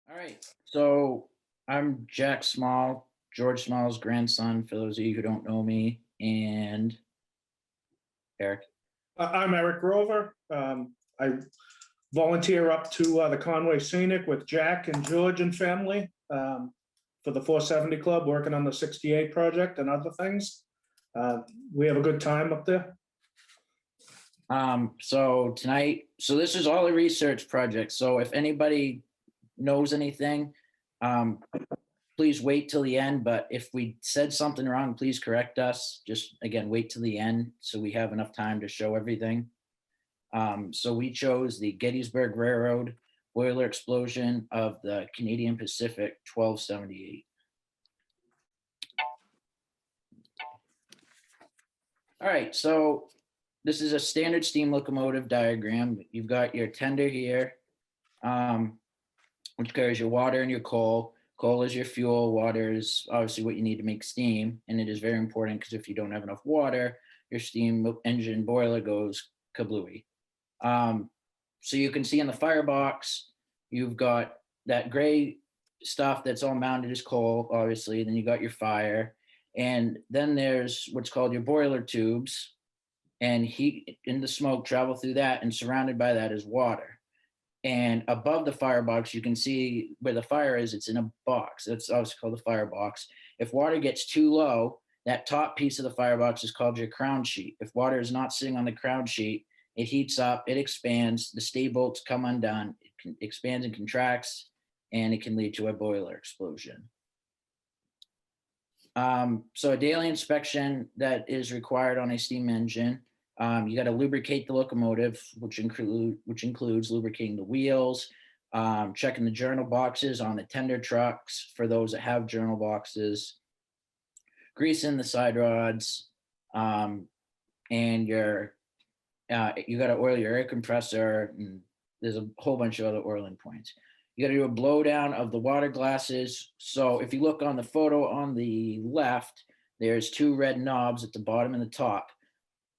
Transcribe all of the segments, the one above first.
All right. So I'm Jack Small, George Small's grandson, for those of you who don't know me, and Eric. I'm Eric Grover. I volunteer up to the Conway Scenic with Jack and George and family for the 470 Club, working on the 68 project and other things. We have a good time up there. So tonight, this is all a research project. So if anybody knows anything, please wait till the end. But if we said something wrong, please correct us. Just again, wait till the end so we have enough time to show everything. So we chose the Gettysburg Railroad boiler explosion of the Canadian Pacific 1278. All right, so this is a standard steam locomotive diagram. You've got your tender here, which carries your water and your coal. Coal is your fuel. Water is obviously what you need to make steam, and it is very important because if you don't have enough water, your steam engine boiler goes kablooey. So you can see in the firebox, you've got that gray stuff that's all mounted as coal, obviously. Then you got your fire, and then there's what's called your boiler tubes, and heat and the smoke travel through that, and surrounded by that is water. And above the firebox, you can see where the fire is. It's in a box. That's obviously called the firebox. If water gets too low, that top piece of the firebox is called your crown sheet. If water is not sitting on the crown sheet, it heats up, it expands, the stay bolts come undone, it expands and contracts, and it can lead to a boiler explosion. So a daily inspection that is required on a steam engine. You got to lubricate the locomotive, which includes lubricating the wheels, checking the journal boxes on the tender trucks for those that have journal boxes, greasing the side rods, and you got to oil your air compressor, and there's a whole bunch of other oiling points. You got to do a blowdown of the water glasses. So if you look on the photo on the left, there's two red knobs at the bottom and the top.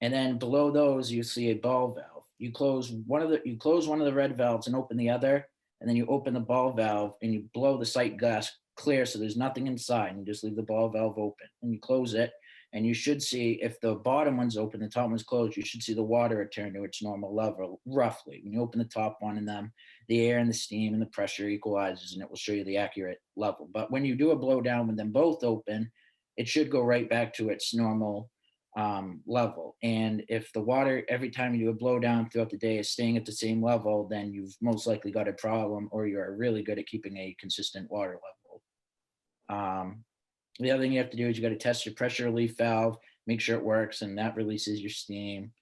And then below those, you see a ball valve. You close one of the red valves and open the other, and then you open the ball valve and you blow the sight glass clear so there's nothing inside, and you just leave the ball valve open. And you close it, and you should see, if the bottom one's open, the top one's closed, you should see the water return to its normal level, roughly. When you open the top one, and then the air and the steam and the pressure equalizes, and it will show you the accurate level. But when you do a blowdown with them both open, it should go right back to its normal level. And if the water, every time you do a blowdown throughout the day, is staying at the same level, then you've most likely got a problem, or you're really good at keeping a consistent water level. The other thing you have to do is you got to test your pressure relief valve, make sure it works, and that releases your steam.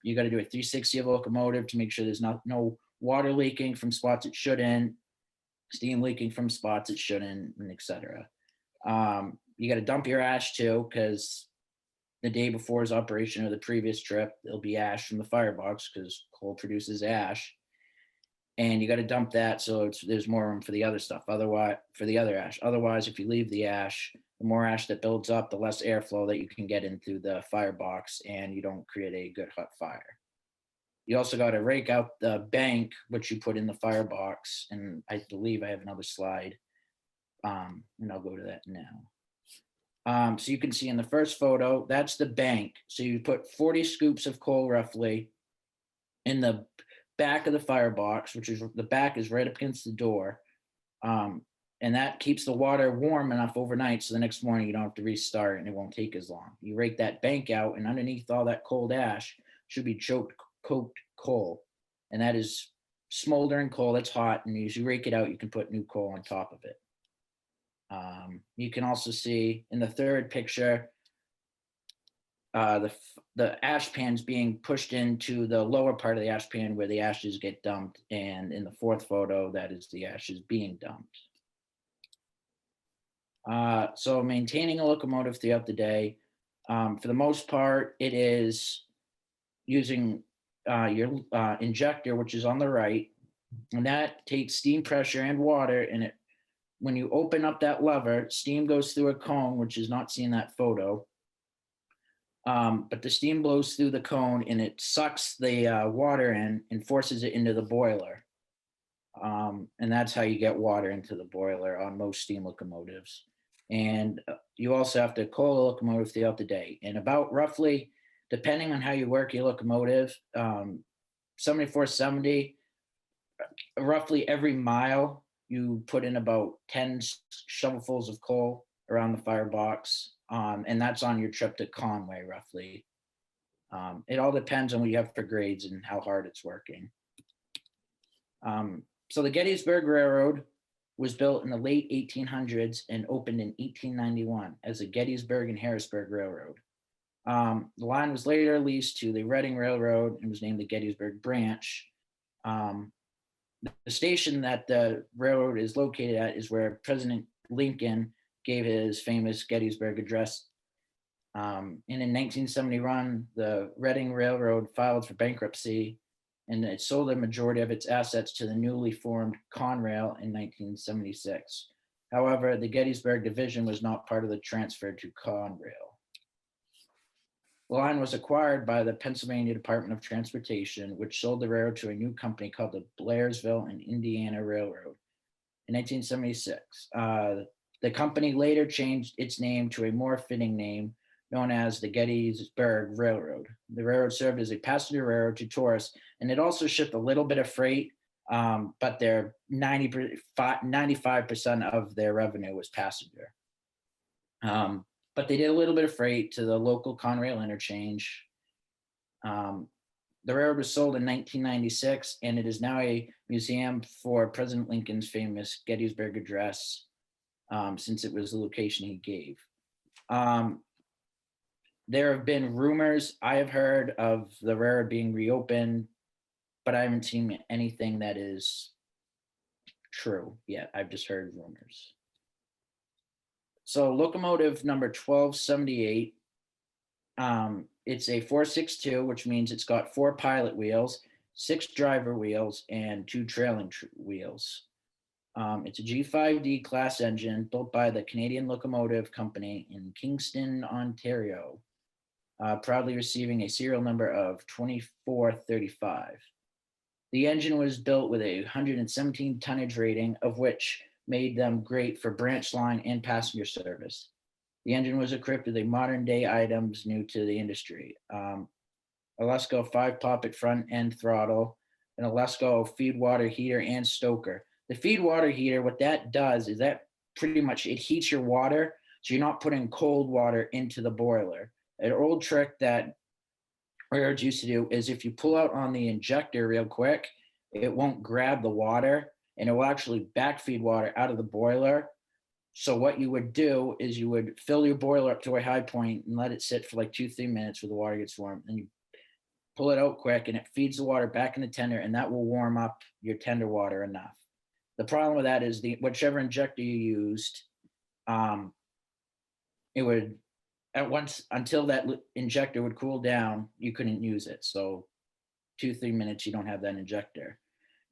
You got to do a 360 of the locomotive to make sure there's no water leaking from spots it shouldn't, steam leaking from spots it shouldn't, and etc. You got to dump your ash too, because the day before his operation or the previous trip, there'll be ash from the firebox because coal produces ash. And you got to dump that so there's more room for the other stuff. Otherwise, for the other ash. Otherwise, if you leave the ash, the more ash that builds up, the less airflow that you can get into the firebox, and you don't create a good hot fire. You also got to rake out the bank, which you put in the firebox. And I believe I have another slide, and I'll go to that now. So you can see in the first photo, that's the bank. So you put 40 scoops of coal roughly in the back of the firebox, which is the back is right up against the door. And that keeps the water warm enough overnight, so the next morning you don't have to restart and it won't take as long. You rake that bank out, and underneath all that cold ash should be cooked coal. And that is smoldering coal that's hot, and as you rake it out, you can put new coal on top of it. You can also see in the third picture, the ash pans being pushed into the lower part of the ash pan where the ashes get dumped. And in the fourth photo, that is the ashes being dumped. So maintaining a locomotive throughout the day, for the most part, it is using your injector, which is on the right, and that takes steam pressure and water, and when you open up that lever, steam goes through a cone, which is not seen in that photo. But the steam blows through the cone, and it sucks the water in and forces it into the boiler. And that's how you get water into the boiler on most steam locomotives. And you also have to coal the locomotive throughout the day. And about roughly, depending on how you work your locomotive, 7470, roughly every mile, you put in about 10 shovelfuls of coal around the firebox. And that's on your trip to Conway, roughly. It all depends on what you have for grades and how hard it's working. So the Gettysburg Railroad was built in the late 1800s and opened in 1891 as the Gettysburg and Harrisburg Railroad. The line was later leased to the Reading Railroad and was named the Gettysburg Branch. The station that the railroad is located at is where President Lincoln gave his famous Gettysburg Address. And in 1971, the Reading Railroad filed for bankruptcy, and it sold a majority of its assets to the newly formed Conrail in 1976. However, the Gettysburg division was not part of the transfer to Conrail. The line was acquired by the Pennsylvania Department of Transportation, which sold the railroad to a new company called the Blairsville and Indiana Railroad in 1976. The company later changed its name to a more fitting name known as the Gettysburg Railroad. The railroad served as a passenger railroad to tourists, and it also shipped a little bit of freight, but their 95% of their revenue was passenger. But they did a little bit of freight to the local Conrail interchange. The railroad was sold in 1996, and it is now a museum for President Lincoln's famous Gettysburg Address, since it was the location he gave. There have been rumors I have heard of the railroad being reopened, but I haven't seen anything that is true yet. I've just heard rumors. So locomotive number 1278, it's a 462, which means it's got 4 pilot wheels, 6 driver wheels, and 2 trailing wheels. It's a G5D class engine built by the Canadian Locomotive Company in Kingston, Ontario, proudly receiving a serial number of 2435. The engine was built with a 117 tonnage rating, of which made them great for branch line and passenger service. The engine was equipped with a modern day items new to the industry. A Lesko 5-poppet front end throttle, and a Lesko feed water heater and stoker. The feed water heater, what that does is that pretty much it heats your water, so you're not putting cold water into the boiler. An old trick that railroads used to do is if you pull out on the injector real quick, it won't grab the water and it will actually backfeed water out of the boiler. So what you would do is you would fill your boiler up to a high point and let it sit for like 2-3 minutes where the water gets warm. And you pull it out quick and it feeds the water back in the tender, and that will warm up your tender water enough. The problem with that is whichever injector you used, it would at once until that injector would cool down, you couldn't use it. So 2-3 minutes, you don't have that injector.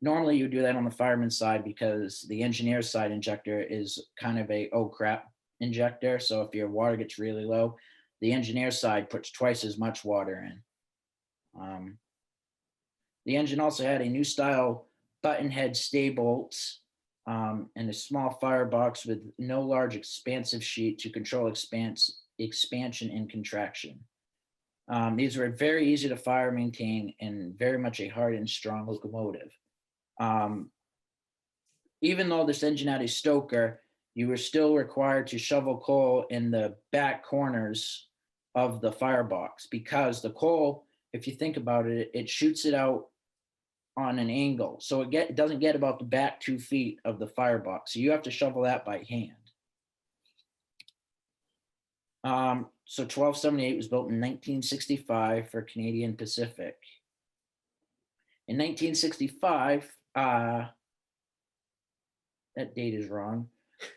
Normally you do that on the fireman's side because the engineer's side injector is kind of a oh crap injector. So if your water gets really low, the engineer's side puts twice as much water in. The engine also had a new style button head stay bolts, and a small firebox with no large expansive sheet to control expansion and contraction. These were very easy to fire, maintain, and very much a hard and strong locomotive. Even though this engine had a stoker, you were still required to shovel coal in the back corners of the firebox because the coal, if you think about it, it shoots it out on an angle. So it doesn't get about the back 2 feet of the firebox. So you have to shovel that by hand. So 1278 was built in 1965 for Canadian Pacific. In 1965, that date is wrong.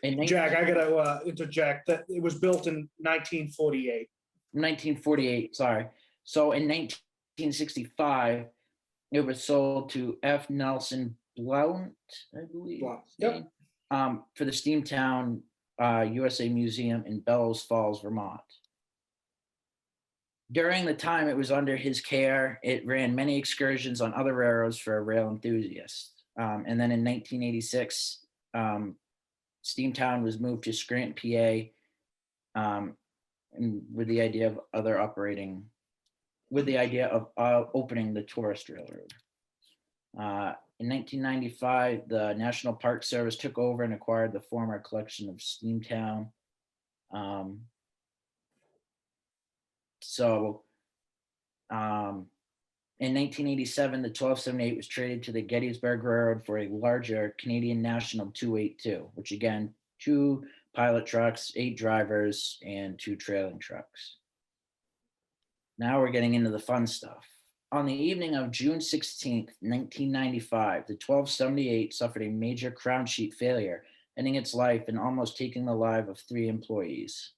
Jack, I gotta interject that it was built in 1948. 1948, sorry. So in 1965, it was sold to F. Nelson Blount, I believe. Blount, yep. For the Steamtown USA Museum in Bellows Falls, Vermont. During the time it was under his care, it ran many excursions on other railroads for rail enthusiasts. And then in 1986, Steamtown was moved to Scranton, PA, and with the idea of opening the tourist railroad. In 1995, the National Park Service took over and acquired the former collection of Steamtown. In 1987, the 1278 was traded to the Gettysburg Railroad for a larger Canadian National 282, which again, 2 pilot trucks, 8 drivers, and 2 trailing trucks. Now we're getting into the fun stuff. On the evening of June 16th, 1995, the 1278 suffered a major crown sheet failure, ending its life and almost taking the life of 3 employees.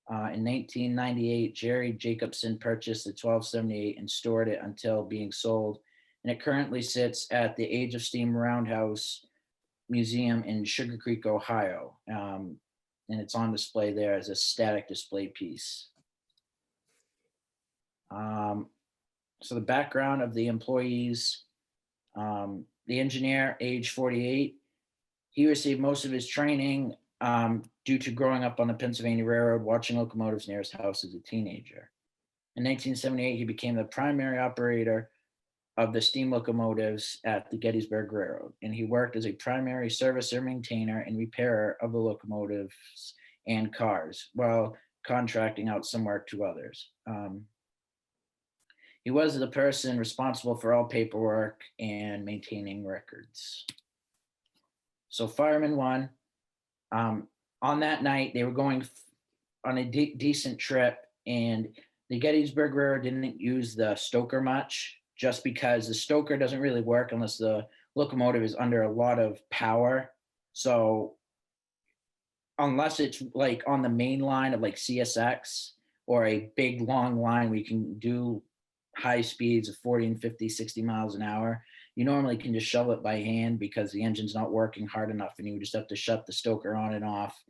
In 1998, Jerry Jacobson purchased the 1278 and stored it until being sold, and it currently sits at the Age of Steam Roundhouse Museum in Sugar Creek, Ohio, and it's on display there as a static display piece. So the background of the employees, the engineer, age 48, he received most of his training due to growing up on the Pennsylvania Railroad, watching locomotives near his house as a teenager. In 1978, he became the primary operator of the steam locomotives at the Gettysburg Railroad, and he worked as a primary servicer, maintainer, and repairer of the locomotives and cars, while contracting out some work to others. He was the person responsible for all paperwork and maintaining records. So Fireman 1, on that night, they were going on a decent trip, and the Gettysburg Railroad didn't use the stoker much, just because the stoker doesn't really work unless the locomotive is under a lot of power. So unless it's like on the main line of like CSX or a big long line where you can do high speeds of 40 and 50, 60 miles an hour, you normally can just shove it by hand because the engine's not working hard enough, and you just have to shut the stoker on and off.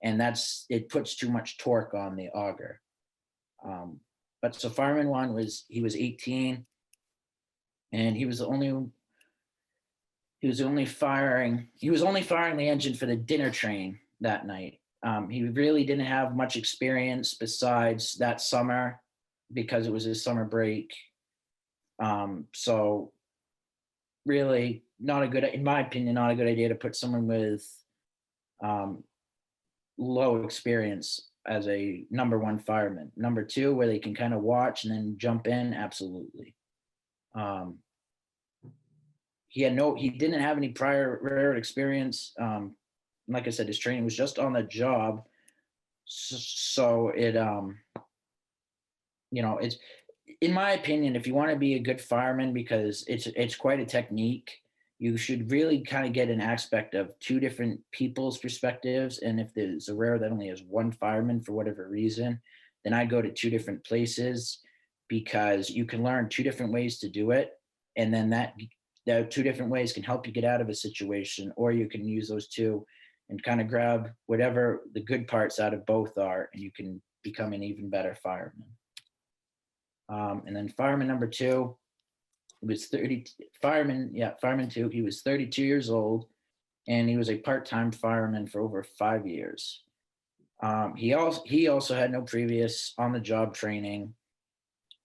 And it puts too much torque on the auger. But so Fireman 1 was 18, and he was only firing the engine for the dinner train that night. He really didn't have much experience besides that summer because it was his summer break. So really in my opinion, not a good idea to put someone with low experience as a number 1 fireman. Number 2, where they can kind of watch and then jump in, absolutely. He didn't have any prior railroad experience. Like I said, his training was just on the job. So it, it's, in my opinion, if you want to be a good fireman, because it's quite a technique, you should really kind of get an aspect of 2 different people's perspectives. And if there's a railroad that only has 1 fireman for whatever reason, then I go to 2 different places, because you can learn 2 different ways to do it. And then that 2 different ways can help you get out of a situation, or you can use those 2 and kind of grab whatever the good parts out of both are, and you can become an even better fireman. And then fireman number 2, he was fireman 2, he was 32 years old, and he was a part-time fireman for over 5 years. He also had no previous on-the-job training,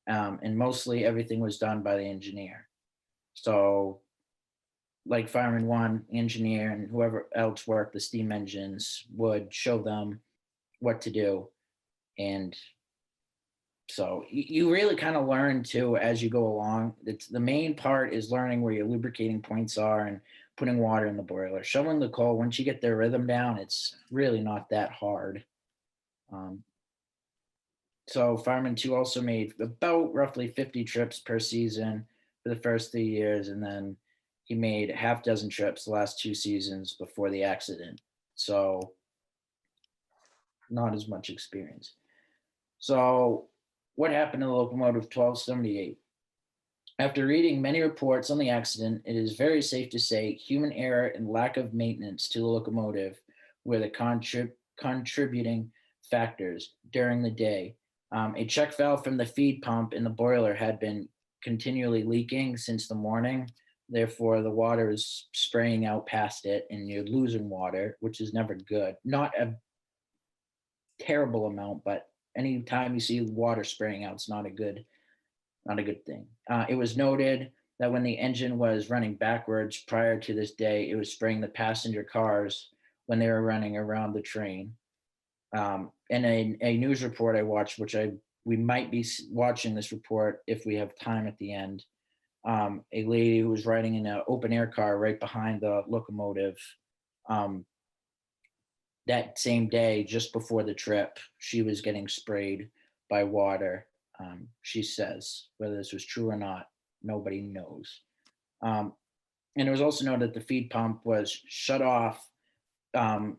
and mostly everything was done by the engineer. So like Fireman 1, engineer, and whoever else worked the steam engines would show them what to do. And so you really kind of learn too as you go along. The main part is learning where your lubricating points are and putting water in the boiler. Shoveling the coal, once you get their rhythm down, it's really not that hard. So Fireman 2 also made about roughly 50 trips per season for the first 3 years, and then he made half dozen trips the last 2 seasons before the accident. So not as much experience. So what happened to the locomotive 1278? After reading many reports on the accident, it is very safe to say human error and lack of maintenance to the locomotive were the contributing factors during the day. A check valve from the feed pump in the boiler had been continually leaking since the morning, Therefore, the water is spraying out past it and you're losing water, which is never good. Not a terrible amount, but anytime you see water spraying out, it's not a good thing. It was noted that when the engine was running backwards prior to this day, it was spraying the passenger cars when they were running around the train. And a news report I watched, which we might be watching this report if we have time at the end. A lady who was riding in an open air car right behind the locomotive. That same day, just before the trip, she was getting sprayed by water. She says whether this was true or not, nobody knows. Um, and it was also noted that the feed pump was shut off, um,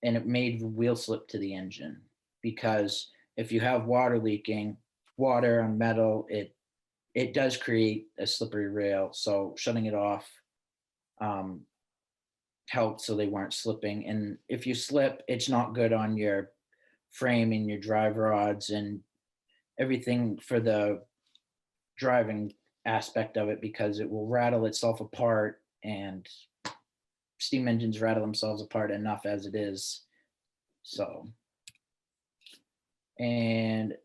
and it made the wheel slip to the engine, because if you have water leaking, water on metal, it does create a slippery rail. So shutting it off um, helped so they weren't slipping. And if you slip, it's not good on your frame and your drive rods and everything for the driving aspect of it, because it will rattle itself apart, and steam engines rattle themselves apart enough as it is. So, and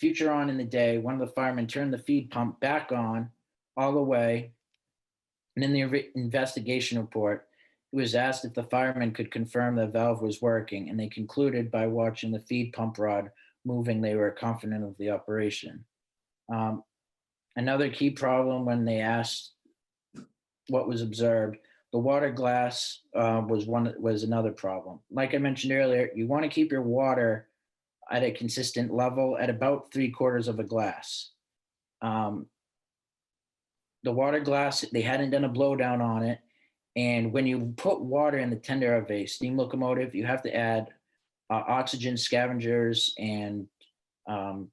future on in the day, one of the firemen turned the feed pump back on all the way. And in the investigation report, it was asked if the fireman could confirm the valve was working, and they concluded by watching the feed pump rod moving, they were confident of the operation. Another key problem when they asked what was observed, the water glass was another problem. Like I mentioned earlier, you want to keep your water at a consistent level at about 3/4 of a glass. Um, the water glass, they hadn't done a blowdown on it. And when you put water in the tender of a steam locomotive, you have to add oxygen scavengers, and um,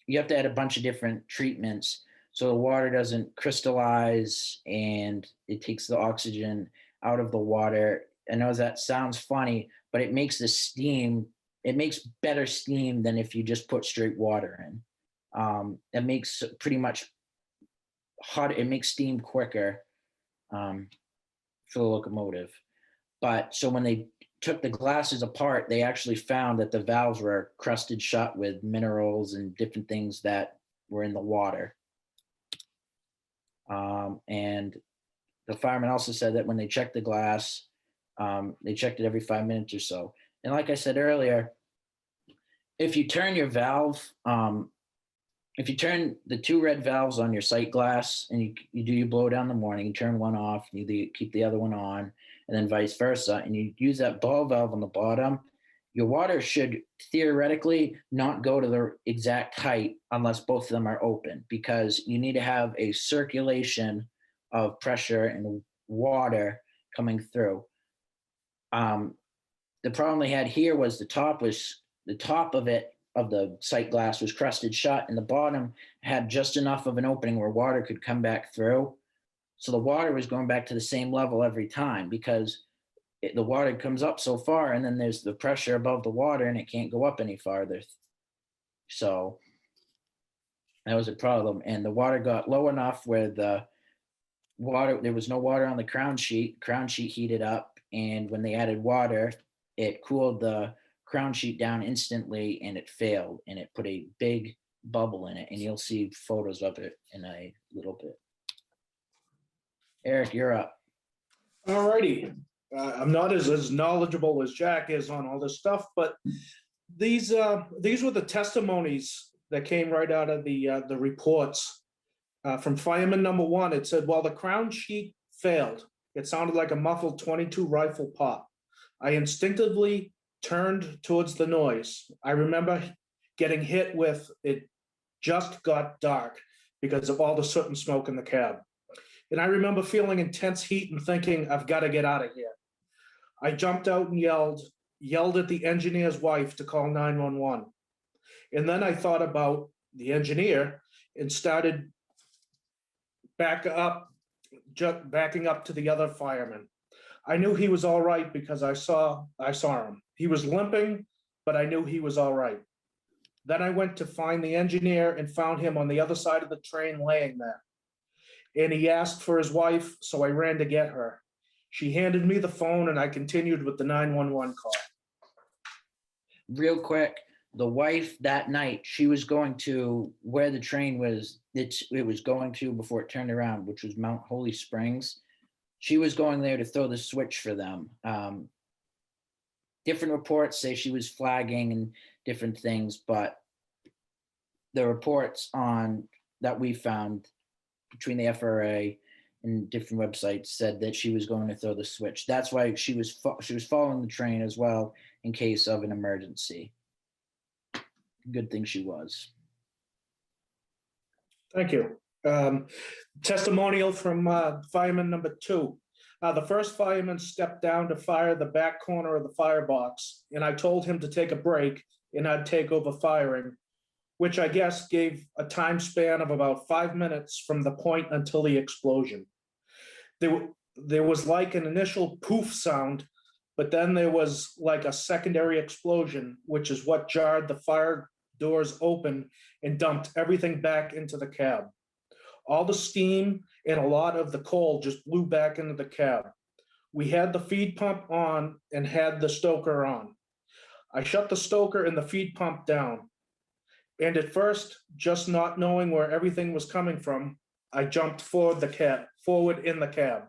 you have to add a bunch of different treatments so the water doesn't crystallize and it takes the oxygen out of the water. I know that sounds funny, but it makes the steam, it makes better steam than if you just put straight water in. It makes pretty much hot, it makes steam quicker um, for the locomotive. But so when they took the glasses apart, they actually found that the valves were crusted shut with minerals and different things that were in the water. And the fireman also said that when they checked the glass, they checked it every 5 minutes or so. And like I said earlier, if you turn your valve, if you turn the two red valves on your sight glass and you do your blow down in the morning, you turn one off, and you keep the other one on, and then vice versa, and you use that ball valve on the bottom, your water should theoretically not go to the exact height unless both of them are open, because you need to have a circulation of pressure and water coming through. The problem they had here was the top of it, of the sight glass, was crusted shut, and the bottom had just enough of an opening where water could come back through. So the water was going back to the same level every time, because the water comes up so far, and then there's the pressure above the water and it can't go up any farther. So that was a problem. And the water got low enough where there was no water on the crown sheet. Crown sheet heated up, and when they added water, it cooled the crown sheet down instantly, and it failed, and it put a big bubble in it. And you'll see photos of it in a little bit. Eric, you're up. All righty. I'm not as knowledgeable as Jack is on all this stuff, but these were the testimonies that came right out of the reports from fireman number one. It said, while the crown sheet failed, it sounded like a muffled .22 rifle pop. I instinctively turned towards the noise. I remember getting hit with it. Just got dark because of all the soot and smoke in the cab. And I remember feeling intense heat and thinking, I've got to get out of here. I jumped out and yelled at the engineer's wife to call 911. And then I thought about the engineer and started backing up to the other fireman. I knew he was all right because I saw him. He was limping, but I knew he was all right. Then I went to find the engineer and found him on the other side of the train laying there. and he asked for his wife, so I ran to get her. She handed me the phone and I continued with the 911 call. Real quick, the wife that night, she was going to where the train was, it was going to before it turned around, which was Mount Holy Springs. She was going there to throw the switch for them. Different reports say she was flagging and different things, but the reports on that we found between the FRA and different websites said that she was going to throw the switch. That's why she was following the train as well in case of an emergency. Good thing she was. Thank you. Testimonial from fireman number 2. The first fireman stepped down to fire the back corner of the firebox, and I told him to take a break and I'd take over firing, which I guess gave a time span of about 5 minutes from the point until the explosion. There was like an initial poof sound, but then there was like a secondary explosion, which is what jarred the fire doors open and dumped everything back into the cab. All the steam and a lot of the coal just blew back into the cab. We had the feed pump on and had the stoker on. I shut the stoker and the feed pump down. And at first, just not knowing where everything was coming from, I jumped forward in the cab,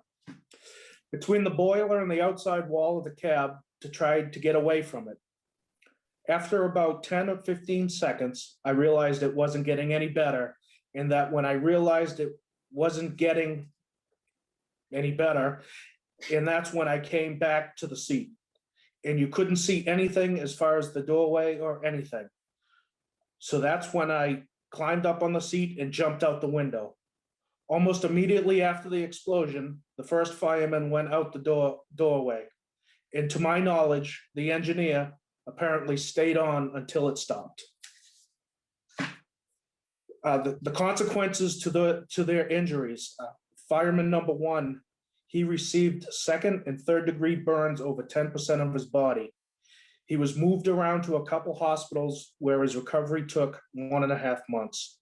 between the boiler and the outside wall of the cab to try to get away from it. After about 10 or 15 seconds, I realized it wasn't getting any better, and that when I realized it wasn't getting any better, and that's when I came back to the seat. And you couldn't see anything as far as the doorway or anything. So that's when I climbed up on the seat and jumped out the window. Almost immediately after the explosion, the first fireman went out the doorway. And to my knowledge, the engineer apparently stayed on until it stopped. The consequences to their injuries, fireman number 1, he received second and third degree burns over 10% of his body. He was moved around to a couple hospitals where his recovery took 1.5 months.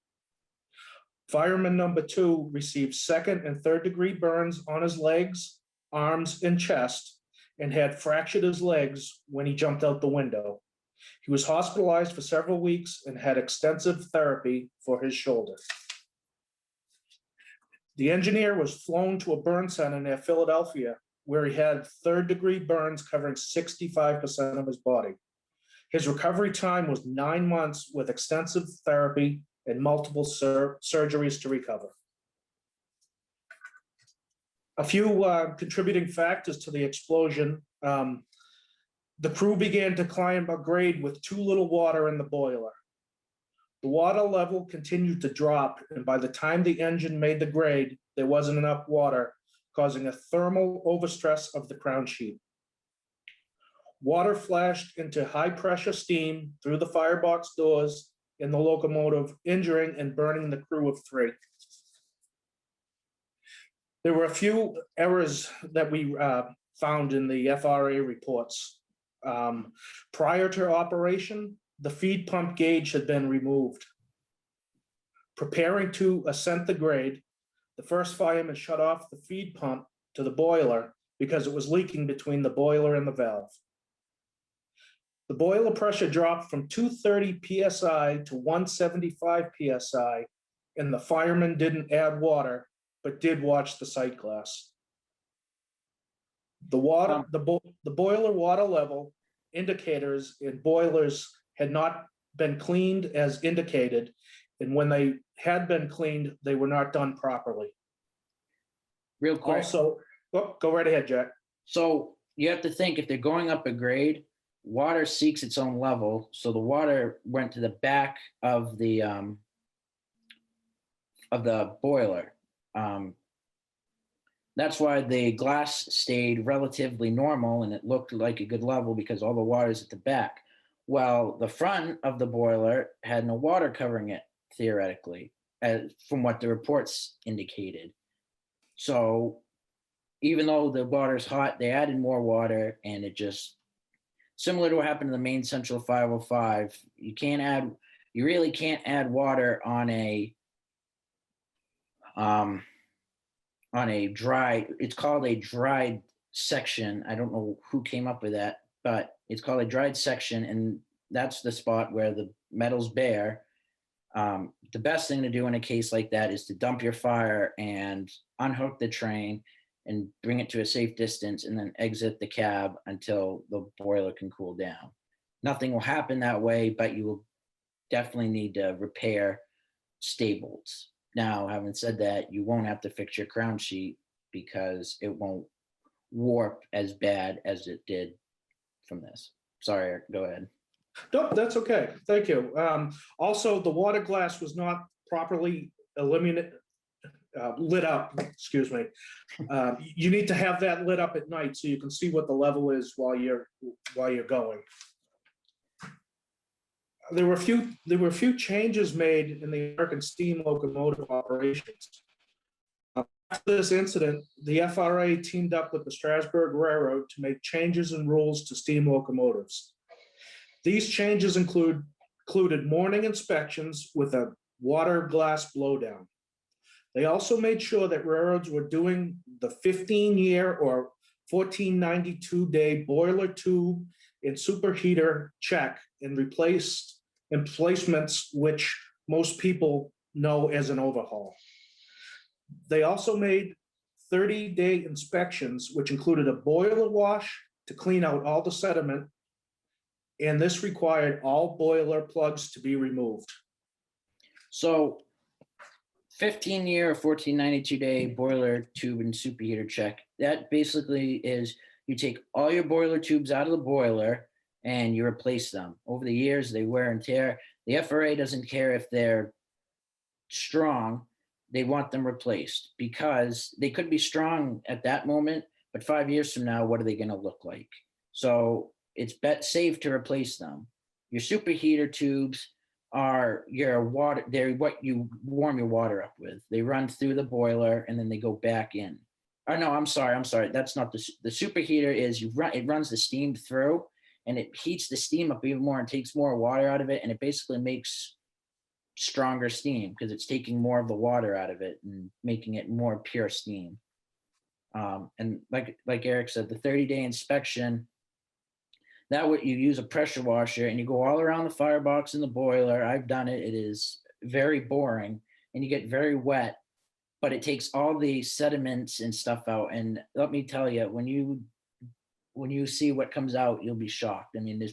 Fireman number 2 received second and third degree burns on his legs, arms, and chest, and had fractured his legs when he jumped out the window. He was hospitalized for several weeks and had extensive therapy for his shoulder. The engineer was flown to a burn center near Philadelphia, where he had third degree burns covering 65% of his body. His recovery time was 9 months with extensive therapy and multiple surgeries to recover. A few contributing factors to the explosion. The crew began to climb a grade with too little water in the boiler. The water level continued to drop, and by the time the engine made the grade, there wasn't enough water, causing a thermal overstress of the crown sheet. Water flashed into high-pressure steam through the firebox doors in the locomotive, injuring and burning the crew of 3. There were a few errors that we found in the FRA reports. Prior to operation, the feed pump gauge had been removed. Preparing to ascent the grade, the first fireman shut off the feed pump to the boiler because it was leaking between the boiler and the valve. The boiler pressure dropped from 230 PSI to 175 PSI, and the fireman didn't add water, but did watch the sight glass. The boiler water level indicators in boilers had not been cleaned as indicated, and when they had been cleaned, they were not done properly. Real quick. Also, go right ahead, Jack. So you have to think, if they're going up a grade, water seeks its own level. So the water went to the back of the boiler. That's why the glass stayed relatively normal and it looked like a good level because all the water's at the back. Well, the front of the boiler had no water covering it, theoretically, from what the reports indicated. So even though the water's hot, they added more water, and it just, similar to what happened in the main central 505, you really can't add water on a on a dry, it's called a dried section. I don't know who came up with that, but it's called a dried section, and that's the spot where the metal's bare. The best thing to do in a case like that is to dump your fire and unhook the train and bring it to a safe distance and then exit the cab until the boiler can cool down. Nothing will happen that way, but you will definitely need to repair stables. Now, having said that, you won't have to fix your crown sheet because it won't warp as bad as it did from this. Sorry, Eric, go ahead. Nope, that's okay. Thank you. Also, the water glass was not properly lit up, excuse me. You need to have that lit up at night so you can see what the level is while you're going. There were a few changes made in the American steam locomotive operations. After this incident, the FRA teamed up with the Strasburg Railroad to make changes and rules to steam locomotives. These changes included morning inspections with a water glass blowdown. They also made sure that railroads were doing the 15-year or 1492-day boiler tube and superheater check and replacements, which most people know as an overhaul. They also made 30-day inspections, which included a boiler wash to clean out all the sediment, and this required all boiler plugs to be removed. So 15-year or 1492-day boiler tube and superheater check, that basically is you take all your boiler tubes out of the boiler and you replace them. Over the years, they wear and tear. The FRA doesn't care if they're strong. They want them replaced because they could be strong at that moment, but 5 years from now, what are they going to look like? So it's safe to replace them. Your superheater tubes are your water. They're what you warm your water up with. They run through the boiler and then they go back in. Oh no, I'm sorry. That's not the superheater. Is it runs the steam through and it heats the steam up even more and takes more water out of it, and it basically makes stronger steam because it's taking more of the water out of it and making it more pure steam. And like Eric said, the 30-day inspection. That way you use a pressure washer and you go all around the firebox and the boiler. I've done it. It is very boring and you get very wet, but it takes all the sediments and stuff out. And let me tell you, when you see what comes out, you'll be shocked. I mean, there's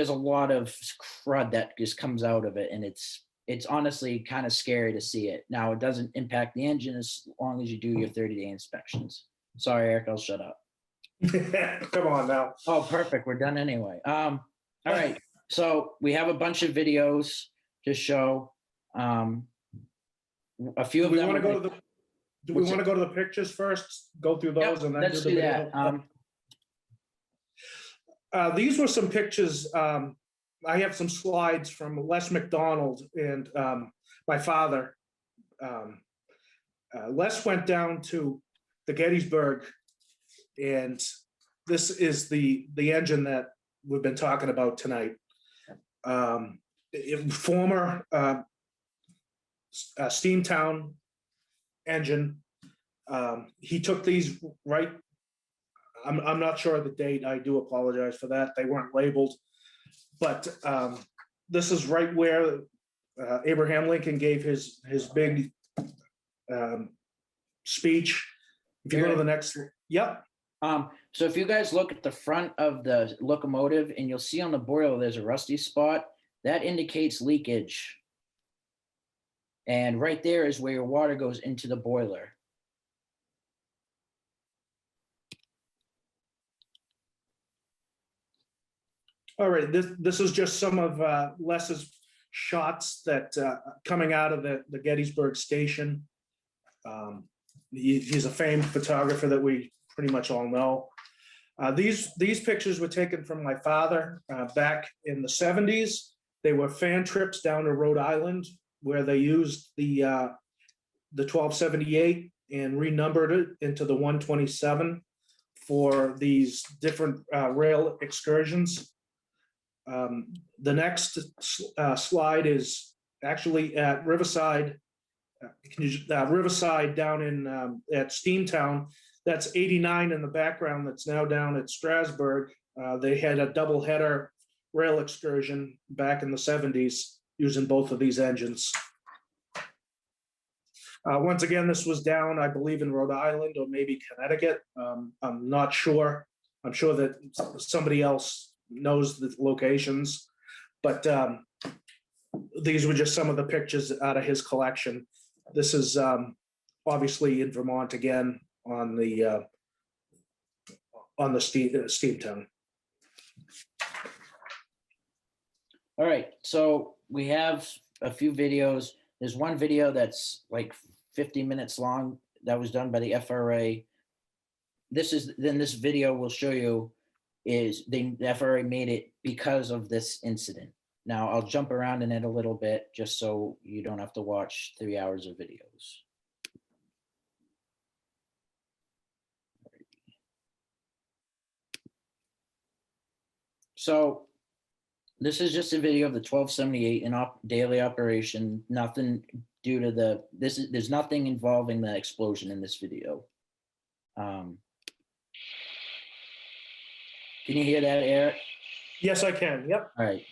a lot of crud that just comes out of it, and it's honestly kind of scary to see it. Now, it doesn't impact the engine as long as you do your 30-day inspections. Sorry, Eric, I'll shut up. Come on now. Oh, perfect. We're done anyway. All right. So we have a bunch of videos to show. A few of them. Do we want to go to the pictures first? Go through those and then let's do that. These were some pictures. I have some slides from Les McDonald and my father. Les went down to the Gettysburg, and this is the engine that we've been talking about tonight. Former Steamtown engine. He took these right. I'm not sure of the date. I do apologize for that. They weren't labeled, but this is right where Abraham Lincoln gave his big speech. If you go to the next, yep. So if you guys look at the front of the locomotive and you'll see on the boiler, there's a rusty spot that indicates leakage. And right there is where your water goes into the boiler. All right, this is just some of Les's shots that coming out of the Gettysburg station. He's a famed photographer that we pretty much all know. These pictures were taken from my father back in the 70s. They were fan trips down to Rhode Island where they used the 1278 and renumbered it into the 127 for these different rail excursions. The next slide is actually at Riverside Riverside down in at Steamtown. That's 89 in the background. That's now down at Strasburg. They had a double header rail excursion back in the 70s using both of these engines. Once again, this was down, I believe, in Rhode Island or maybe Connecticut. I'm not sure. I'm sure that somebody else knows the locations, but these were just some of the pictures out of his collection. This is obviously in Vermont again on the Steamtown. All right, so we have a few videos. There's one video that's like 50 minutes long that was done by the FRA. This video will show you is the FRA made it because of this incident. Now I'll jump around in it a little bit just so you don't have to watch 3 hours of videos. So this is just a video of the 1278 in daily operation. Nothing due to there's nothing involving the explosion in this video. Can you hear that, Eric? Yes, I can. Yep. All right.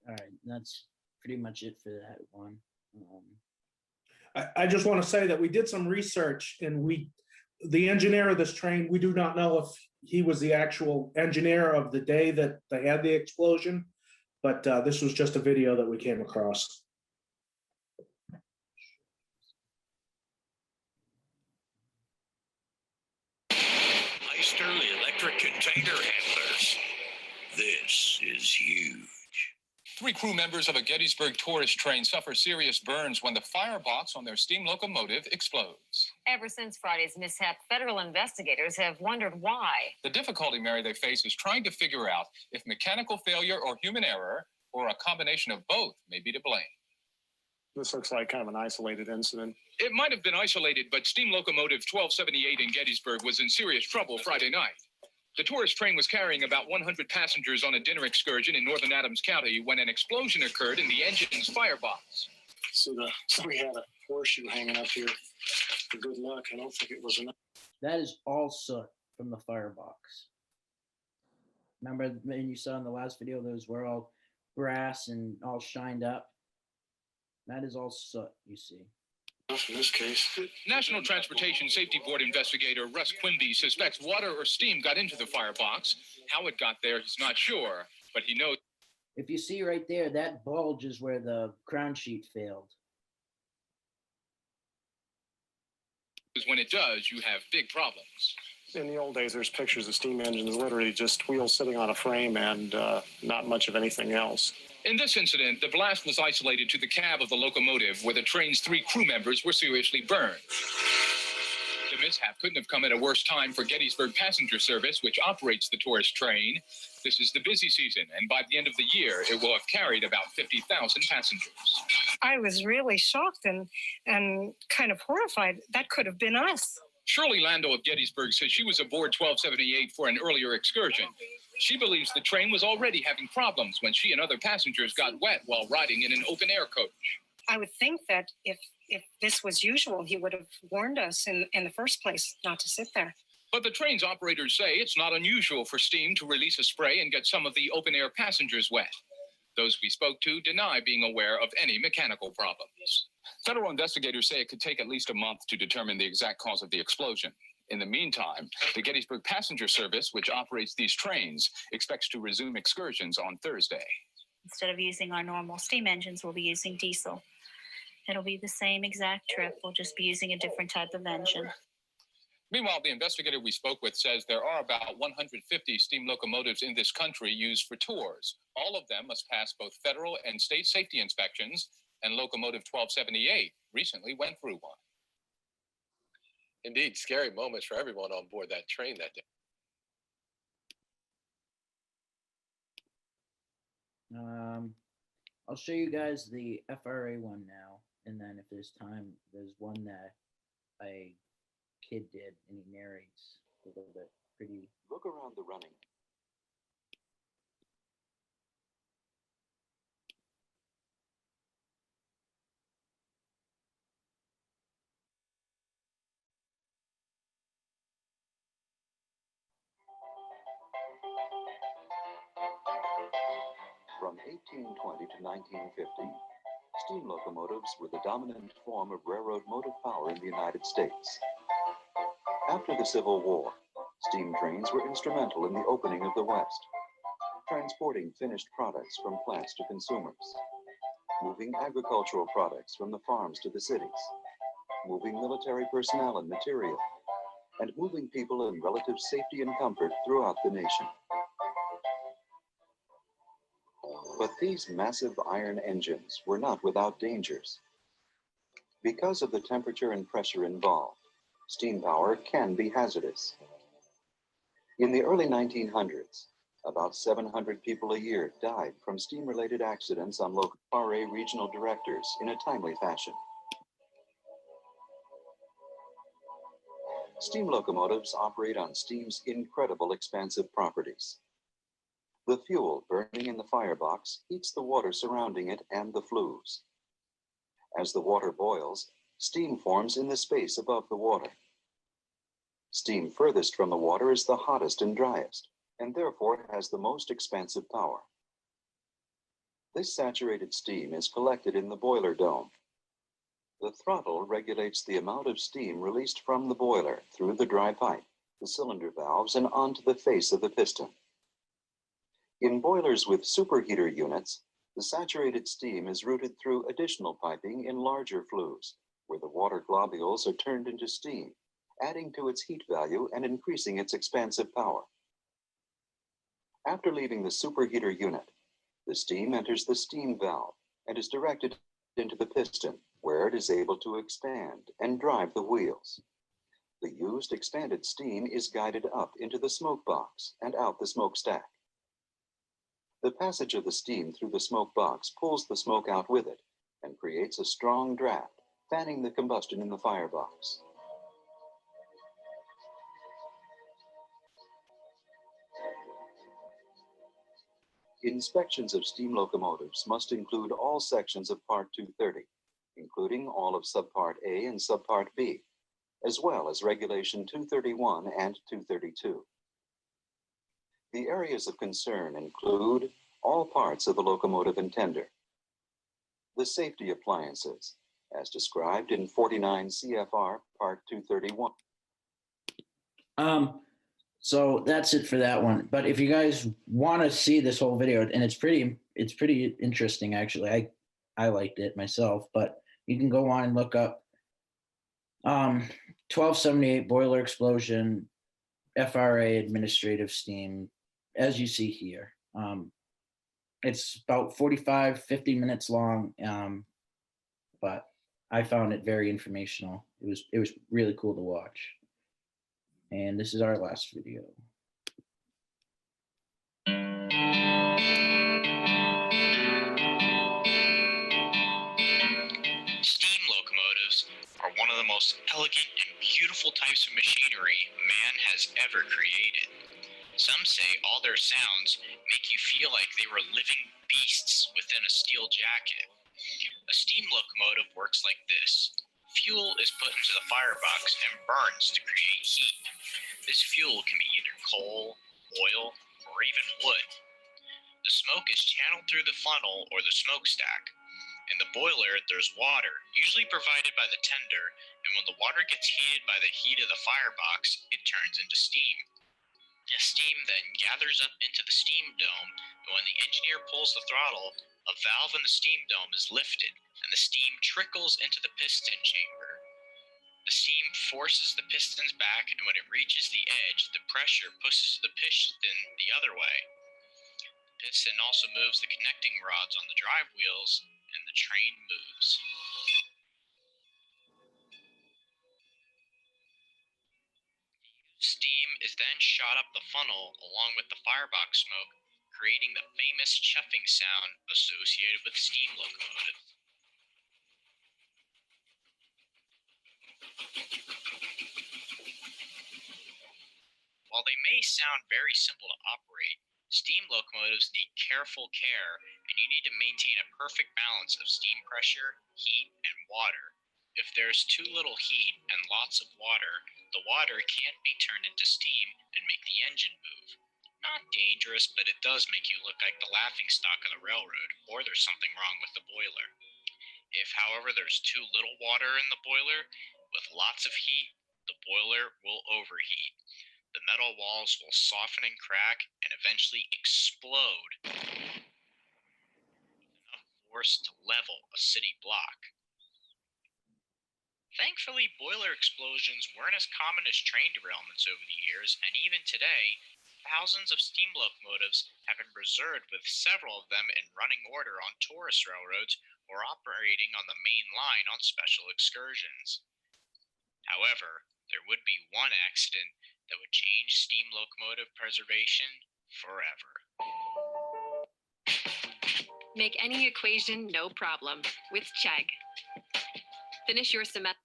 All right, that's pretty much it for that one. I just want to say that we did some research, and the engineer of this train, we do not know if he was the actual engineer of the day that they had the explosion, but this was just a video that we came across. Electric container handlers. This is huge. 3 crew members of a Gettysburg tourist train suffer serious burns when the firebox on their steam locomotive explodes. Ever since Friday's mishap, federal investigators have wondered why. The difficulty, Mary, they face is trying to figure out if mechanical failure or human error, or a combination of both, may be to blame. This looks like kind of an isolated incident. It might have been isolated, but steam locomotive 1278 in Gettysburg was in serious trouble Friday night. The tourist train was carrying about 100 passengers on a dinner excursion in northern Adams County when an explosion occurred in the engine's firebox. So we had a horseshoe hanging up here for good luck. I don't think it was enough. That is all soot from the firebox. Remember when you saw in the last video, those were all brass and all shined up? That is all soot, you see. In this case. National Transportation Safety Board investigator Russ Quimby suspects water or steam got into the firebox. How it got there, he's not sure, but he knows. If you see right there, that bulge is where the crown sheet failed. When it does, you have big problems. In the old days, there's pictures of steam engines literally just wheels sitting on a frame and not much of anything else. In this incident, the blast was isolated to the cab of the locomotive where the train's 3 crew members were seriously burned. The mishap couldn't have come at a worse time for Gettysburg Passenger Service, which operates the tourist train. This is the busy season, and by the end of the year, it will have carried about 50,000 passengers. I was really shocked and kind of horrified. That could have been us. Shirley Lando of Gettysburg says she was aboard 1278 for an earlier excursion. She believes the train was already having problems when she and other passengers got wet while riding in an open-air coach. I would think that if this was usual, he would have warned us in the first place not to sit there. But the train's operators say it's not unusual for steam to release a spray and get some of the open-air passengers wet. Those we spoke to deny being aware of any mechanical problems. Federal investigators say it could take at least a month to determine the exact cause of the explosion. In the meantime, the Gettysburg Passenger Service, which operates these trains, expects to resume excursions on Thursday. Instead of using our normal steam engines, we'll be using diesel. It'll be the same exact trip. We'll just be using a different type of engine. Meanwhile, the investigator we spoke with says there are about 150 steam locomotives in this country used for tours. All of them must pass both federal and state safety inspections, and locomotive 1278 recently went through one. Indeed, scary moments for everyone on board that train that day. I'll show you guys the FRA one now, and then if there's time, there's one that a kid did, and he narrates a little bit. Pretty. Look around the running. From 1820 to 1950, steam locomotives were the dominant form of railroad motive power in the United States. After the Civil War, steam trains were instrumental in the opening of the West, transporting finished products from plants to consumers, moving agricultural products from the farms to the cities, moving military personnel and material, and moving people in relative safety and comfort throughout the nation. But these massive iron engines were not without dangers. Because of the temperature and pressure involved, steam power can be hazardous. In the early 1900s, about 700 people a year died from steam-related accidents on local FRA regional directors in a timely fashion. Steam locomotives operate on steam's incredible expansive properties. The fuel burning in the firebox heats the water surrounding it and the flues. As the water boils, steam forms in the space above the water. Steam furthest from the water is the hottest and driest, and therefore has the most expansive power. This saturated steam is collected in the boiler dome. The throttle regulates the amount of steam released from the boiler through the dry pipe, the cylinder valves, and onto the face of the piston. In boilers with superheater units, the saturated steam is routed through additional piping in larger flues, where the water globules are turned into steam, adding to its heat value and increasing its expansive power. After leaving the superheater unit, The steam enters the steam valve and is directed into the piston, where it is able to expand and drive the wheels. The used expanded steam is guided up into the smoke box and out the smokestack. The passage of the steam through the smoke box pulls the smoke out with it and creates a strong draft, fanning the combustion in the firebox. Inspections of steam locomotives must include all sections of Part 230, including all of Subpart A and Subpart B, as well as Regulation 231 and 232. The areas of concern include all parts of the locomotive and tender, the safety appliances, as described in 49 CFR Part 231. So that's it for that one. But if you guys want to see this whole video, and it's pretty interesting actually. I liked it myself, but you can go on and look up 1278 boiler explosion, FRA administrative steam, as you see here. It's about 50 minutes long, but I found it very informational. It was really cool to watch. And this is our last video. Steam locomotives are one of the most elegant and beautiful types of machinery man has ever created. Some say all their sounds make you feel like they were living beasts within a steel jacket. A steam locomotive works like this. Fuel is put into the firebox and burns to create heat. This fuel can be either coal, oil, or even wood. The smoke is channeled through the funnel or the smokestack. In the boiler, there's water, usually provided by the tender, and when the water gets heated by the heat of the firebox, it turns into steam. The steam then gathers up into the steam dome, and when the engineer pulls the throttle, a valve in the steam dome is lifted, and the steam trickles into the piston chamber. The steam forces the pistons back, and when it reaches the edge, the pressure pushes the piston the other way. The piston also moves the connecting rods on the drive wheels, and the train moves. Steam is then shot up the funnel along with the firebox smoke, creating the famous chuffing sound associated with steam locomotives. While they may sound very simple to operate, steam locomotives need careful care, and you need to maintain a perfect balance of steam pressure, heat, and water. If there's too little heat and lots of water, the water can't be turned into steam and make the engine move. Not dangerous, but it does make you look like the laughingstock of the railroad, or there's something wrong with the boiler. If, however, there's too little water in the boiler, with lots of heat, the boiler will overheat. The metal walls will soften and crack and eventually explode with enough force to level a city block. Thankfully, boiler explosions weren't as common as train derailments over the years, and even today, thousands of steam locomotives have been preserved, with several of them in running order on tourist railroads or operating on the main line on special excursions. However, there would be one accident that would change steam locomotive preservation forever. Make any equation no problem with Chegg. Finish your semester.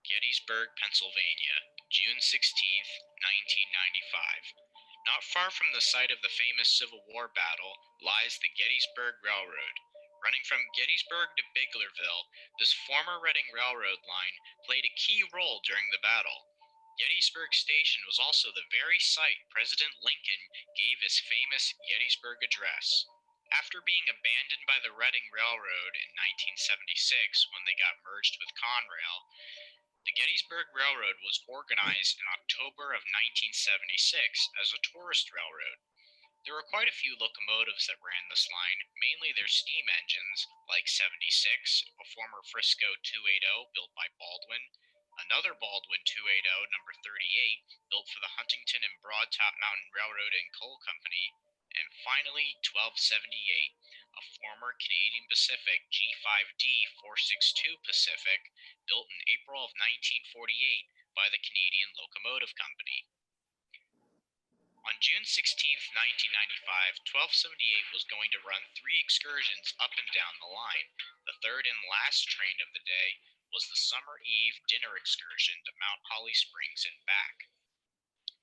Gettysburg, Pennsylvania, June 16th, 1995. Not far from the site of the famous Civil War battle lies the Gettysburg Railroad. Running from Gettysburg to Biglerville, this former Reading Railroad line played a key role during the battle. Gettysburg Station was also the very site President Lincoln gave his famous Gettysburg Address. After being abandoned by the Reading Railroad in 1976 when they got merged with Conrail, the Gettysburg Railroad was organized in October of 1976 as a tourist railroad. There were quite a few locomotives that ran this line, mainly their steam engines, like 76, a former Frisco 280 built by Baldwin, another Baldwin 280, number 38, built for the Huntington and Broad Top Mountain Railroad and Coal Company, and finally 1278, a former Canadian Pacific G5D 462 Pacific, built in April of 1948 by the Canadian Locomotive Company. On June 16, 1995, 1278 was going to run 3 excursions up and down the line. The third and last train of the day was the Summer Eve dinner excursion to Mount Holly Springs and back.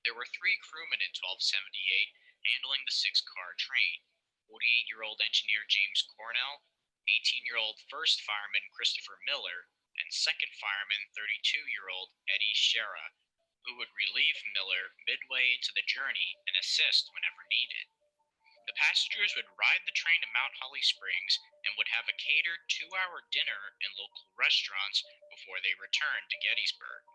There were 3 crewmen in 1278 handling the 6-car train: 48-year-old engineer James Cornell, 18-year-old first fireman Christopher Miller, and second fireman 32-year-old Eddie Shera, who would relieve Miller midway into the journey and assist whenever needed. The passengers would ride the train to Mount Holly Springs and would have a catered 2-hour dinner in local restaurants before they returned to Gettysburg.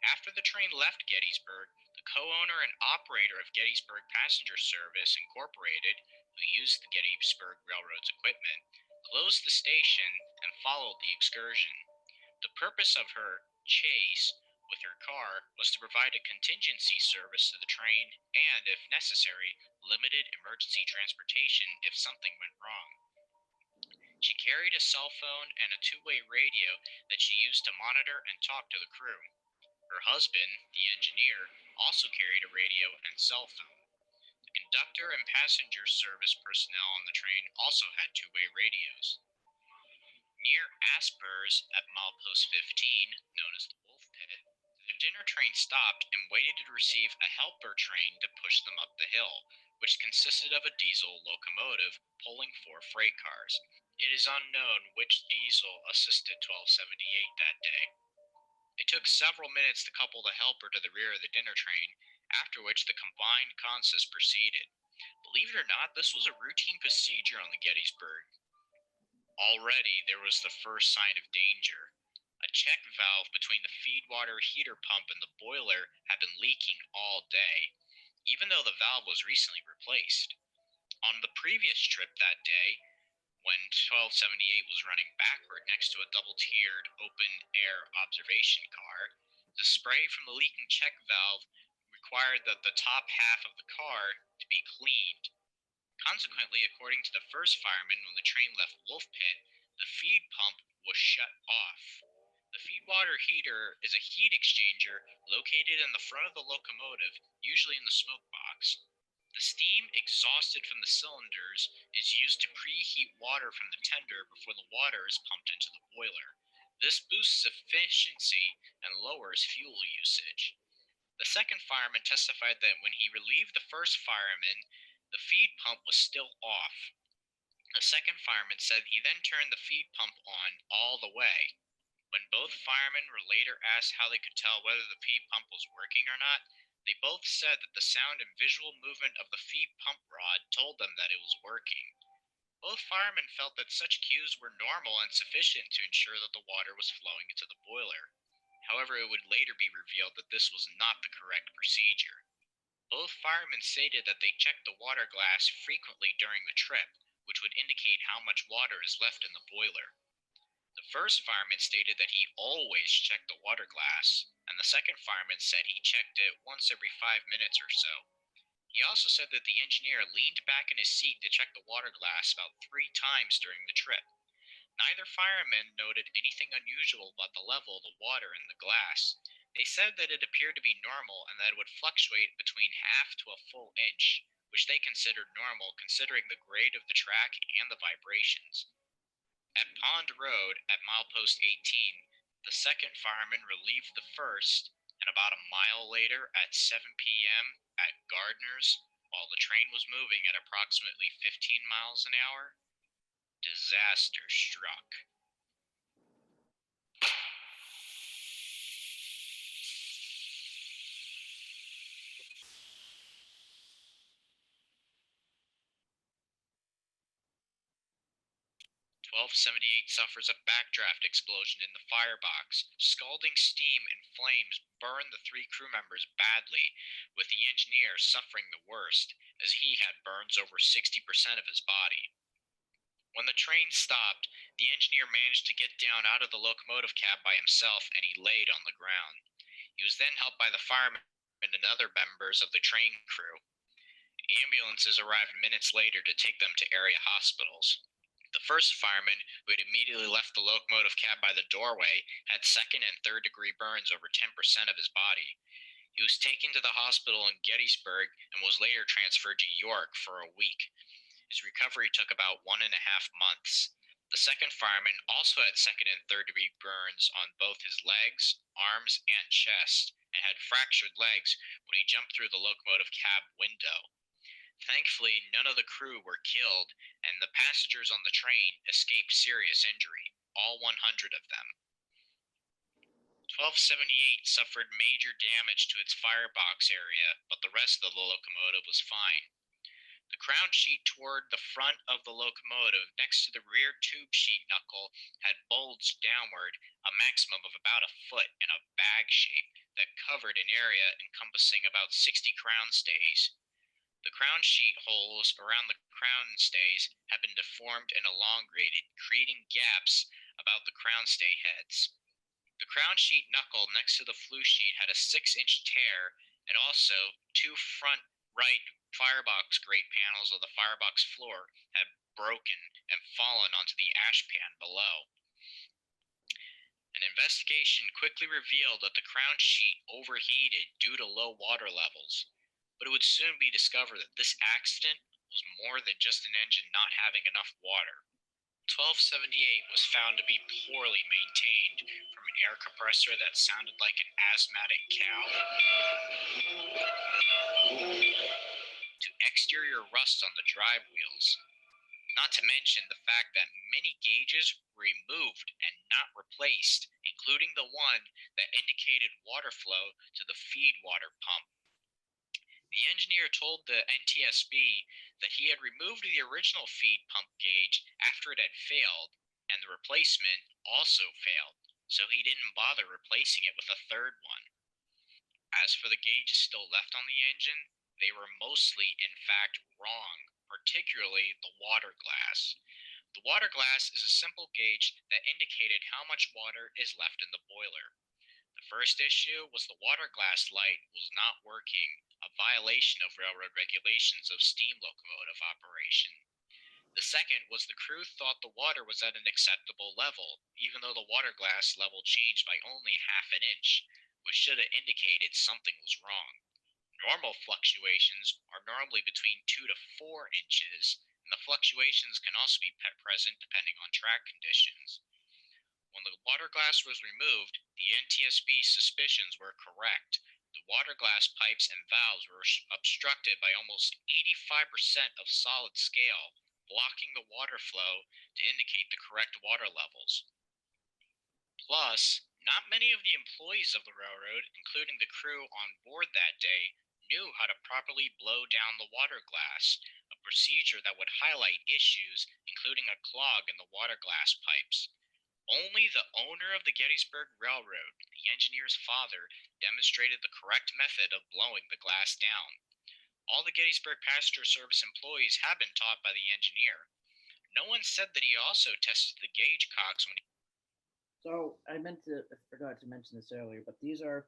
After the train left Gettysburg, the co-owner and operator of Gettysburg Passenger Service Incorporated, who used the Gettysburg Railroad's equipment, closed the station and followed the excursion. The purpose of her chase with her car was to provide a contingency service to the train and, if necessary, limited emergency transportation if something went wrong. She carried a cell phone and a 2-way radio that she used to monitor and talk to the crew. Her husband, the engineer, also carried a radio and cell phone. The conductor and passenger service personnel on the train also had 2-way radios. Near Aspers at milepost 15, known as the Wolf Pit, the dinner train stopped and waited to receive a helper train to push them up the hill, which consisted of a diesel locomotive pulling 4 freight cars. It is unknown which diesel assisted 1278 that day. It took several minutes to couple the helper to the rear of the dinner train, after which the combined consist proceeded. Believe it or not, this was a routine procedure on the Gettysburg. Already, there was the first sign of danger. A check valve between the feed water heater pump and the boiler had been leaking all day, even though the valve was recently replaced. On the previous trip that day, when 1278 was running backward next to a double-tiered open-air observation car, the spray from the leaking check valve required that the top half of the car to be cleaned. Consequently, according to the first fireman, when the train left Wolf Pit, the feed pump was shut off. The feed water heater is a heat exchanger located in the front of the locomotive, usually in the smoke box. The steam exhausted from the cylinders is used to preheat water from the tender before the water is pumped into the boiler. This boosts efficiency and lowers fuel usage. The second fireman testified that when he relieved the first fireman, the feed pump was still off. The second fireman said he then turned the feed pump on all the way. When both firemen were later asked how they could tell whether the feed pump was working or not, they both said that the sound and visual movement of the feed pump rod told them that it was working. Both firemen felt that such cues were normal and sufficient to ensure that the water was flowing into the boiler. However, it would later be revealed that this was not the correct procedure. Both firemen stated that they checked the water glass frequently during the trip, which would indicate how much water is left in the boiler. The first fireman stated that he always checked the water glass, and the second fireman said he checked it once every 5 minutes or so. He also said that the engineer leaned back in his seat to check the water glass about 3 times during the trip. Neither fireman noted anything unusual about the level of the water in the glass. They said that it appeared to be normal and that it would fluctuate between half to a full inch, which they considered normal considering the grade of the track and the vibrations. At Pond Road at milepost 18, the second fireman relieved the first, and about a mile later at 7 p.m. at Gardner's, while the train was moving at approximately 15 miles an hour, disaster struck. 1278 suffers a backdraft explosion in the firebox. Scalding steam and flames burn the 3 crew members badly, with the engineer suffering the worst, as he had burns over 60% of his body. When the train stopped, the engineer managed to get down out of the locomotive cab by himself, and he laid on the ground. He was then helped by the firemen and other members of the train crew. Ambulances arrived minutes later to take them to area hospitals. The first fireman, who had immediately left the locomotive cab by the doorway, had second and third degree burns over 10% of his body. He was taken to the hospital in Gettysburg and was later transferred to York for a week. His recovery took about 1.5 months. The second fireman also had second and third degree burns on both his legs, arms, and chest, and had fractured legs when he jumped through the locomotive cab window. Thankfully, none of the crew were killed, and the passengers on the train escaped serious injury, all 100 of them. 1278 suffered major damage to its firebox area, but the rest of the locomotive was fine. The crown sheet toward the front of the locomotive next to the rear tube sheet knuckle had bulged downward a maximum of about a foot in a bag shape that covered an area encompassing about 60 crown stays. The crown sheet holes around the crown stays had been deformed and elongated, creating gaps about the crown stay heads. The crown sheet knuckle next to the flue sheet had a 6-inch tear, and also 2 front right firebox grate panels of the firebox floor had broken and fallen onto the ash pan below. An investigation quickly revealed that the crown sheet overheated due to low water levels, but it would soon be discovered that this accident was more than just an engine not having enough water. 1278 was found to be poorly maintained, from an air compressor that sounded like an asthmatic cow to exterior rust on the drive wheels. Not to mention the fact that many gauges were removed and not replaced, including the one that indicated water flow to the feed water pump. The engineer told the NTSB that he had removed the original feed pump gauge after it had failed, and the replacement also failed, so he didn't bother replacing it with a third one. As for the gauges still left on the engine, they were mostly, in fact, wrong, particularly the water glass. The water glass is a simple gauge that indicated how much water is left in the boiler. The first issue was the water glass light was not working, a violation of railroad regulations of steam locomotive operation. The second was the crew thought the water was at an acceptable level, even though the water glass level changed by only half an inch, which should have indicated something was wrong. Normal fluctuations are normally between 2 to 4 inches, and the fluctuations can also be present depending on track conditions. When the water glass was removed, the NTSB suspicions were correct. The water glass pipes and valves were obstructed by almost 85% of solid scale, blocking the water flow to indicate the correct water levels. Plus, not many of the employees of the railroad, including the crew on board that day, knew how to properly blow down the water glass, a procedure that would highlight issues, including a clog in the water glass pipes. Only the owner of the Gettysburg Railroad, the engineer's father, demonstrated the correct method of blowing the glass down. All the Gettysburg passenger service employees had been taught by the engineer. No one said that he also tested the gauge cocks when he... So I forgot to mention this earlier, but these are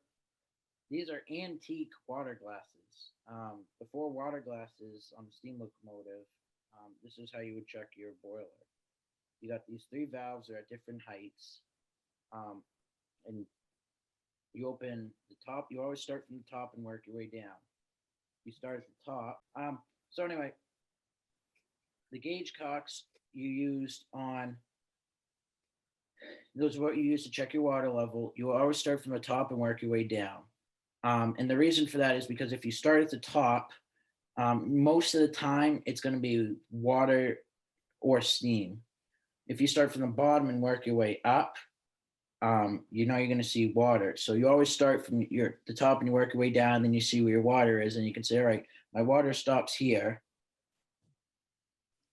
antique water glasses. Before water glasses on a steam locomotive, this is how you would check your boiler. You got these 3 valves that are at different heights, and you open the top. You always start from the top and work your way down. You start at the top. So anyway, the gauge cocks you used on, those are what you use to check your water level. You always start from the top and work your way down. And the reason for that is because if you start at the top, most of the time it's going to be water or steam. If you start from the bottom and work your way up, you're going to see water. So you always start from the top and you work your way down, then you see where your water is, and you can say, all right, my water stops here.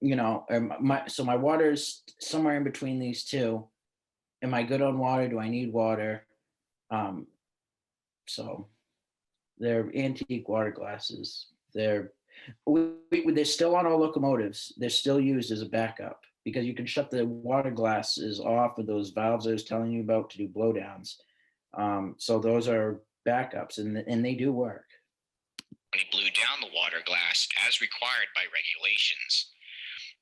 you know, so my water's somewhere in between these two. Am I good on water? Do I need water? So they're antique water glasses. They're still on all locomotives. They're still used as a backup because you can shut the water glasses off with those valves I was telling you about to do blowdowns. So those are backups, and they do work. He blew down the water glass as required by regulations.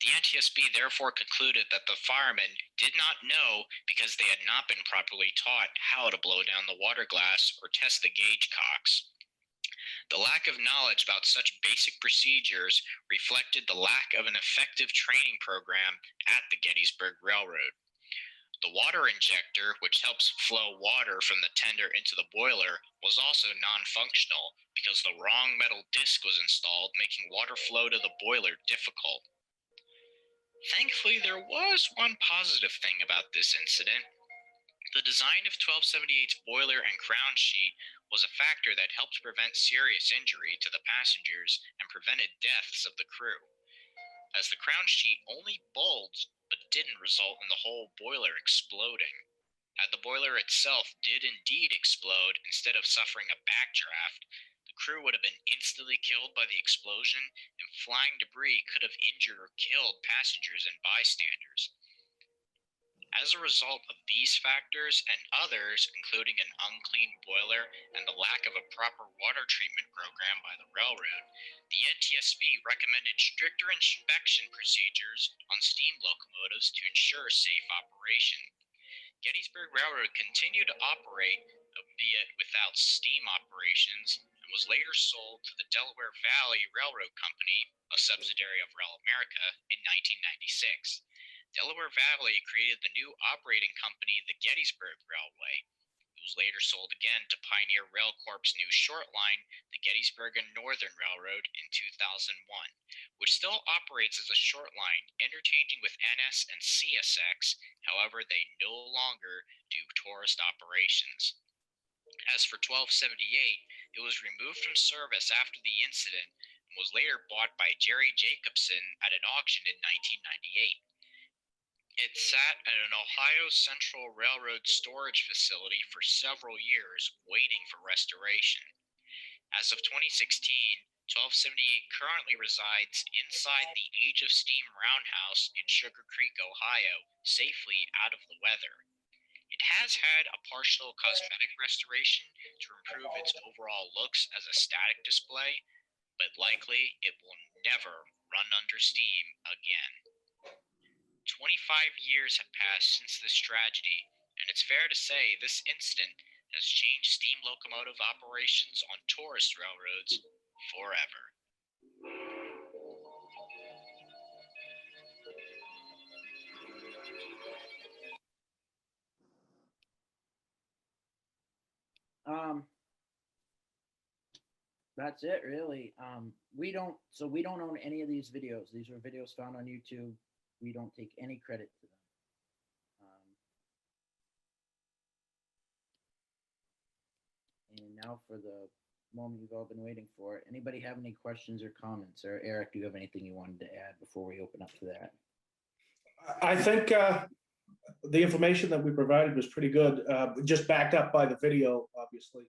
The NTSB therefore concluded that the firemen did not know because they had not been properly taught how to blow down the water glass or test the gauge cocks. The lack of knowledge about such basic procedures reflected the lack of an effective training program at the Gettysburg Railroad. The water injector, which helps flow water from the tender into the boiler, was also non-functional because the wrong metal disc was installed, making water flow to the boiler difficult. Thankfully, there was one positive thing about this incident. The design of 1278's boiler and crown sheet was a factor that helped prevent serious injury to the passengers and prevented deaths of the crew, as the crown sheet only bulged but didn't result in the whole boiler exploding. Had the boiler itself did indeed explode instead of suffering a backdraft, the crew would have been instantly killed by the explosion, and flying debris could have injured or killed passengers and bystanders. As a result of these factors and others, including an unclean boiler and the lack of a proper water treatment program by the railroad, the NTSB recommended stricter inspection procedures on steam locomotives to ensure safe operation. Gettysburg Railroad continued to operate, albeit without steam operations, and was later sold to the Delaware Valley Railroad Company, a subsidiary of Rail America, in 1996. Delaware Valley created the new operating company, the Gettysburg Railway. It was later sold again to Pioneer Rail Corp's new short line, the Gettysburg and Northern Railroad, in 2001, which still operates as a short line, interchanging with NS and CSX. However, they no longer do tourist operations. As for 1278, it was removed from service after the incident and was later bought by Jerry Jacobson at an auction in 1998. It sat at an Ohio Central Railroad storage facility for several years, waiting for restoration. As of 2016, 1278 currently resides inside the Age of Steam Roundhouse in Sugar Creek, Ohio, safely out of the weather. It has had a partial cosmetic restoration to improve its overall looks as a static display, but likely it will never run under steam again. 25 years have passed since this tragedy, and it's fair to say this incident has changed steam locomotive operations on tourist railroads forever. That's it really. We don't own any of these videos. These were videos found on YouTube. We don't take any credit to them. And now for the moment you've all been waiting for. Anybody have any questions or comments? Or Eric, do you have anything you wanted to add before we open up to that? I think the information that we provided was pretty good, just backed up by the video, obviously.